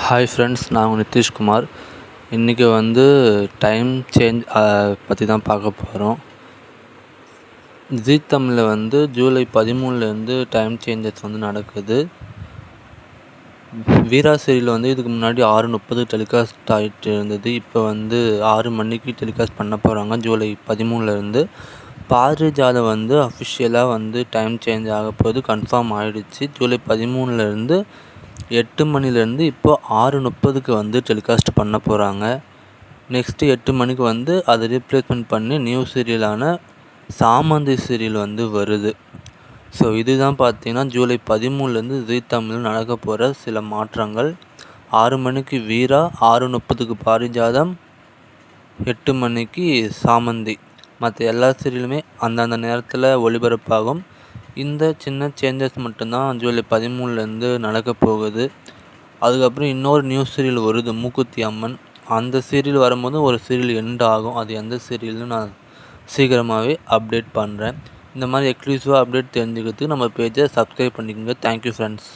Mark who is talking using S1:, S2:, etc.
S1: Hi friends, நான் உங்கள் நிதிஷ்குமார். இன்றைக்கி டைம் சேஞ்ச் பற்றி தான் பார்க்க போகிறோம். ஜீ தமிழில் ஜூலை 13லேருந்து டைம் சேஞ்சஸ் நடக்குது. வீரா சீரியல் இதுக்கு முன்னாடி 6:30 டெலிகாஸ்ட் ஆகிட்டு இருந்தது. இப்போ 6 மணிக்கு டெலிகாஸ்ட் பண்ண போகிறாங்க ஜூலை 13லேருந்து. பாரிஜாதம் அஃபிஷியலாக டைம் சேஞ்ச் ஆக போது கன்ஃபார்ம் ஆகிடுச்சு. ஜூலை 13லேருந்து 8 மணிலேருந்து இப்போ 6:30க்கு டெலிகாஸ்ட் பண்ண போகிறாங்க. நெக்ஸ்ட்டு 8 மணிக்கு அதை ரீப்ளேஸ்மெண்ட் பண்ணி நியூ சீரியலான சாமந்தி சீரியல் வருது. ஸோ இதுதான் பார்த்தீங்கன்னா ஜூலை 13லேருந்து ஜீ தமிழில் நடக்க போகிற சில மாற்றங்கள். 6 மணிக்கு வீரா, 6:30க்கு பாரிஜாதம், 8 மணிக்கு சாமந்தி. மற்ற எல்லா சீரியலுமே அந்தந்த நேரத்தில் ஒளிபரப்பாகும். இந்த சின்ன சேஞ்சஸ் மட்டும்தான் ஜூலை 13லேருந்து நடக்க போகுது. அதுக்கப்புறம் இன்னொரு நியூ சீரியல் வருது, மூக்குத்தி அம்மன். அந்த சீரியல் வரும்போது ஒரு சீரியல் எண்ட் ஆகும். அது எந்த சீரியல்னு நான் சீக்கிரமாகவே அப்டேட் பண்ணுறேன். இந்த மாதிரி எக்ஸ்க்ளூசிவாக அப்டேட் தெரிஞ்சுக்கிறதுக்கு நம்ம பேஜை சப்ஸ்கிரைப் பண்ணிக்கோங்க. Thank you friends.